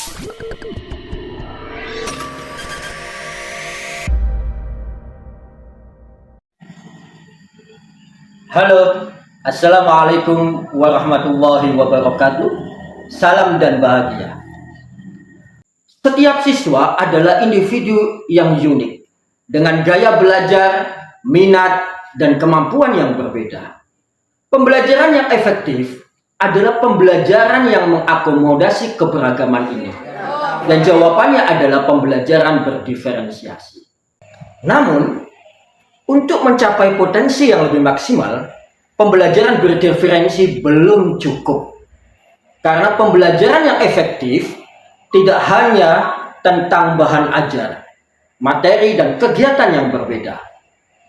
Halo, Assalamualaikum warahmatullahi wabarakatuh. Salam dan bahagia. Setiap siswa adalah individu yang unik, dengan gaya belajar, minat, dan kemampuan yang berbeda. Pembelajaran yang efektif adalah pembelajaran yang mengakomodasi keberagaman ini. Dan jawabannya adalah pembelajaran berdiferensiasi. Namun, untuk mencapai potensi yang lebih maksimal, pembelajaran berdiferensi belum cukup. Karena pembelajaran yang efektif tidak hanya tentang bahan ajar, materi dan kegiatan yang berbeda,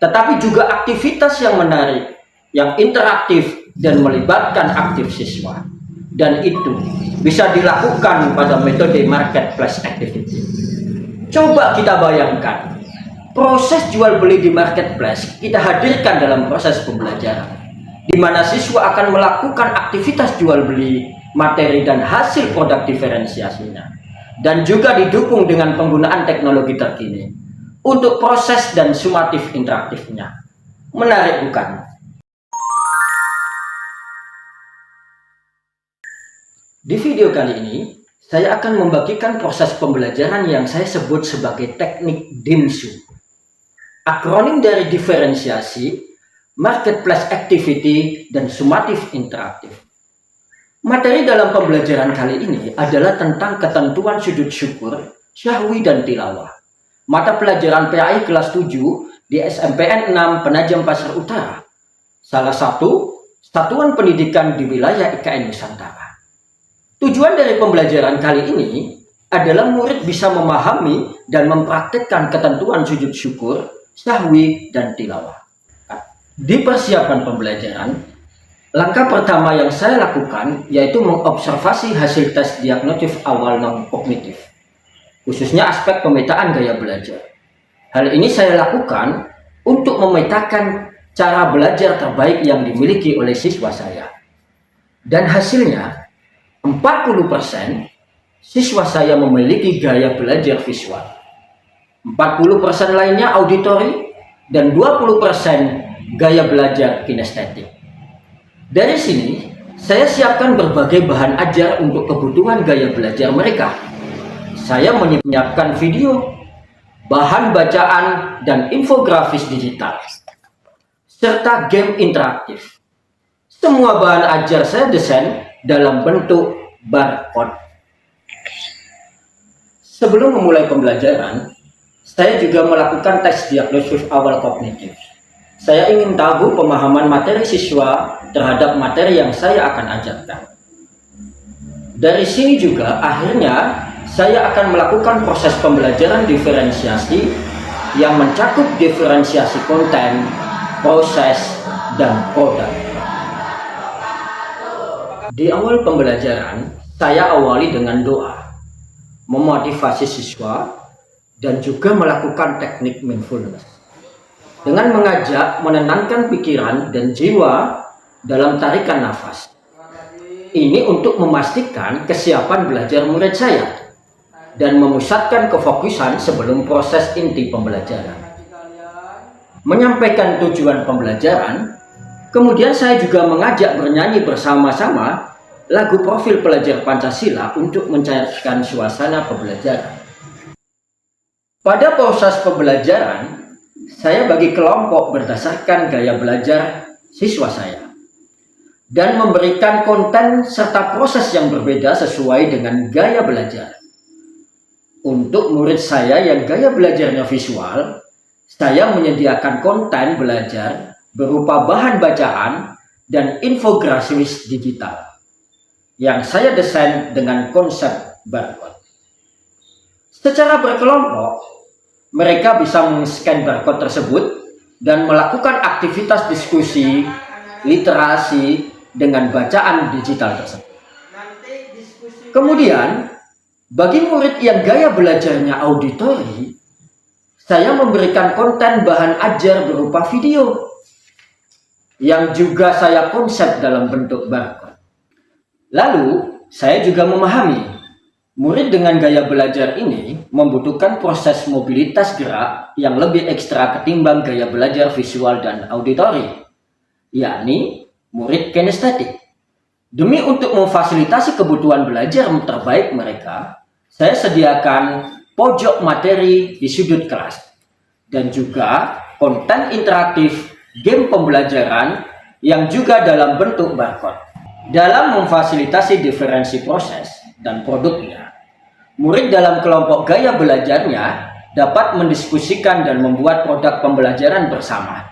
tetapi juga aktivitas yang menarik, yang interaktif dan melibatkan aktif siswa. Dan itu bisa dilakukan pada metode marketplace activity. Coba kita bayangkan, proses jual beli di marketplace kita hadirkan dalam proses pembelajaran, di mana siswa akan melakukan aktivitas jual beli materi dan hasil produk diferensiasinya, dan juga didukung dengan penggunaan teknologi terkini untuk proses dan sumatif interaktifnya. Menarik bukan? Di video kali ini saya akan membagikan proses pembelajaran yang saya sebut sebagai teknik DIMSU. Akronim dari diferensiasi, marketplace activity, dan sumatif interaktif. Materi dalam pembelajaran kali ini adalah tentang ketentuan sudut syukur, syahwi, dan tilawah. Mata pelajaran PAI kelas 7 di SMPN 6 Penajam Pasar Utara, salah satu satuan pendidikan di wilayah IKN Nusantara. Tujuan dari pembelajaran kali ini adalah murid bisa memahami dan mempraktikkan ketentuan sujud syukur, syahwi, dan tilawah. Di persiapan pembelajaran, langkah pertama yang saya lakukan yaitu mengobservasi hasil tes diagnostik awal non-kognitif, khususnya aspek pemetaan gaya belajar. Hal ini saya lakukan untuk memetakan cara belajar terbaik yang dimiliki oleh siswa saya. Dan hasilnya, 40% siswa saya memiliki gaya belajar visual, 40% lainnya auditori, dan 20% gaya belajar kinestetik. Dari sini, saya siapkan berbagai bahan ajar untuk kebutuhan gaya belajar mereka. Saya menyiapkan video, bahan bacaan, dan infografis digital, serta game interaktif. Semua bahan ajar saya desain dalam bentuk barcode. Sebelum memulai pembelajaran, saya juga melakukan tes diagnosis awal kognitif. Saya ingin tahu pemahaman materi siswa terhadap materi yang saya akan ajarkan. Dari sini juga akhirnya saya akan melakukan proses pembelajaran diferensiasi yang mencakup diferensiasi konten, proses, dan produk. Di awal pembelajaran, saya awali dengan doa, memotivasi siswa, dan juga melakukan teknik mindfulness dengan mengajak menenangkan pikiran dan jiwa dalam tarikan nafas. Ini untuk memastikan kesiapan belajar murid saya dan memusatkan kefokusan sebelum proses inti pembelajaran. Menyampaikan tujuan pembelajaran, kemudian saya juga mengajak bernyanyi bersama-sama lagu profil pelajar Pancasila untuk mencairkan suasana pembelajaran. Pada proses pembelajaran, saya bagi kelompok berdasarkan gaya belajar siswa saya dan memberikan konten serta proses yang berbeda sesuai dengan gaya belajar. Untuk murid saya yang gaya belajarnya visual, saya menyediakan konten belajar berupa bahan bacaan dan infografis digital yang saya desain dengan konsep barcode. Secara berkelompok, mereka bisa men-scan barcode tersebut dan melakukan aktivitas diskusi, literasi dengan bacaan digital tersebut. Kemudian, bagi murid yang gaya belajarnya auditori, saya memberikan konten bahan ajar berupa video yang juga saya konsep dalam bentuk barcode. Lalu, saya juga memahami Murid dengan gaya belajar ini membutuhkan proses mobilitas gerak yang lebih ekstra ketimbang gaya belajar visual dan auditori, yakni murid kinestetik. Demi untuk memfasilitasi kebutuhan belajar terbaik mereka, saya sediakan pojok materi di sudut kelas dan juga konten interaktif game pembelajaran yang juga dalam bentuk barcode. Dalam memfasilitasi diferensi proses dan produknya, murid dalam kelompok gaya belajarnya dapat mendiskusikan dan membuat produk pembelajaran bersama,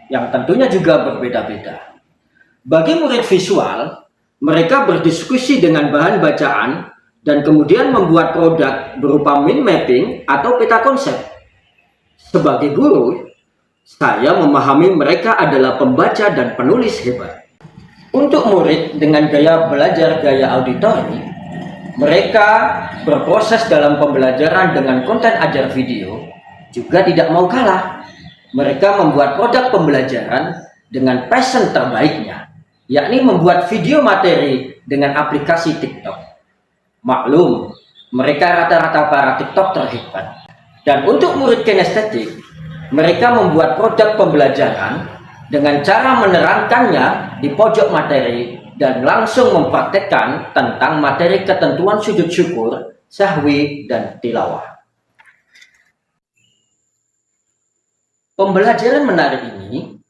yang tentunya juga berbeda-beda. Bagi murid visual, mereka berdiskusi dengan bahan bacaan dan kemudian membuat produk berupa mind mapping atau peta konsep. Sebagai guru, saya memahami mereka adalah pembaca dan penulis hebat. Untuk murid dengan gaya belajar gaya auditori, mereka berproses dalam pembelajaran dengan konten ajar video juga tidak mau kalah. Mereka membuat produk pembelajaran dengan passion terbaiknya, yakni membuat video materi dengan aplikasi TikTok. Maklum, mereka rata-rata para TikToker hebat. Dan untuk murid kinestetik, mereka membuat produk pembelajaran dengan cara menerangkannya di pojok materi dan langsung mempraktekkan tentang materi ketentuan sujud syukur, sahwi, dan tilawah. Pembelajaran menarik ini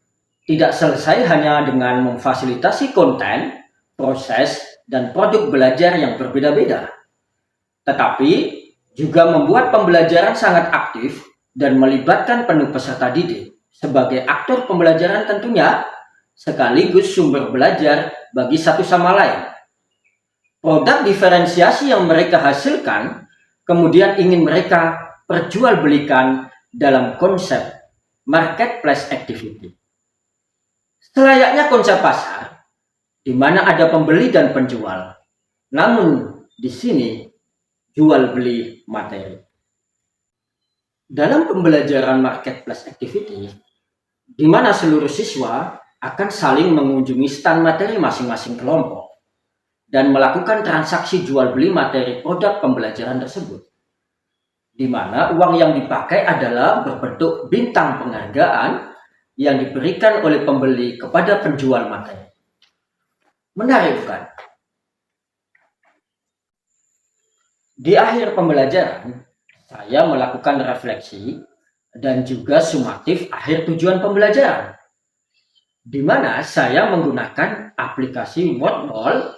tidak selesai hanya dengan memfasilitasi konten, proses, dan produk belajar yang berbeda-beda, tetapi juga membuat pembelajaran sangat aktif dan melibatkan penuh peserta didik sebagai aktor pembelajaran tentunya, sekaligus sumber belajar bagi satu sama lain. Produk diferensiasi yang mereka hasilkan kemudian ingin mereka perjualbelikan dalam konsep marketplace activity. Selayaknya konsep pasar, di mana ada pembeli dan penjual, namun di sini jual beli materi. Dalam pembelajaran marketplace activity, di mana seluruh siswa akan saling mengunjungi stand materi masing-masing kelompok dan melakukan transaksi jual beli materi produk pembelajaran tersebut, di mana uang yang dipakai adalah berbentuk bintang penghargaan yang diberikan oleh pembeli kepada penjual materi. Menarik bukan? Di akhir pembelajaran, saya melakukan refleksi dan juga sumatif akhir tujuan pembelajaran, di mana saya menggunakan aplikasi Wordwall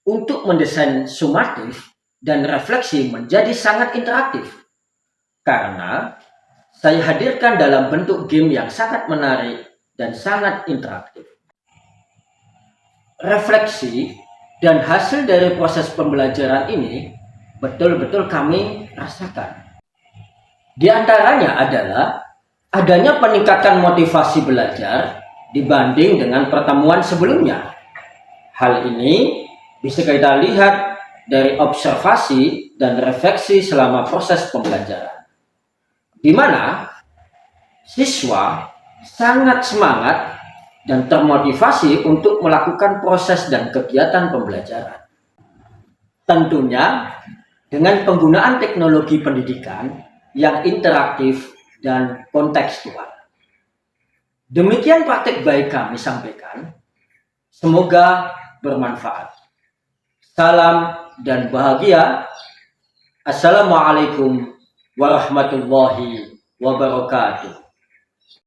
untuk mendesain sumatif dan refleksi menjadi sangat interaktif, karena saya hadirkan dalam bentuk game yang sangat menarik dan sangat interaktif. Refleksi dan hasil dari proses pembelajaran ini betul-betul kami rasakan. Di antaranya adalah adanya peningkatan motivasi belajar dibanding dengan pertemuan sebelumnya. Hal ini bisa kita lihat dari observasi dan refleksi selama proses pembelajaran, di mana siswa sangat semangat dan termotivasi untuk melakukan proses dan kegiatan pembelajaran. Tentunya dengan penggunaan teknologi pendidikan yang interaktif dan kontekstual. Demikian praktek baik kami sampaikan. Semoga bermanfaat. Salam dan bahagia. Assalamualaikum warahmatullahi wabarakatuh.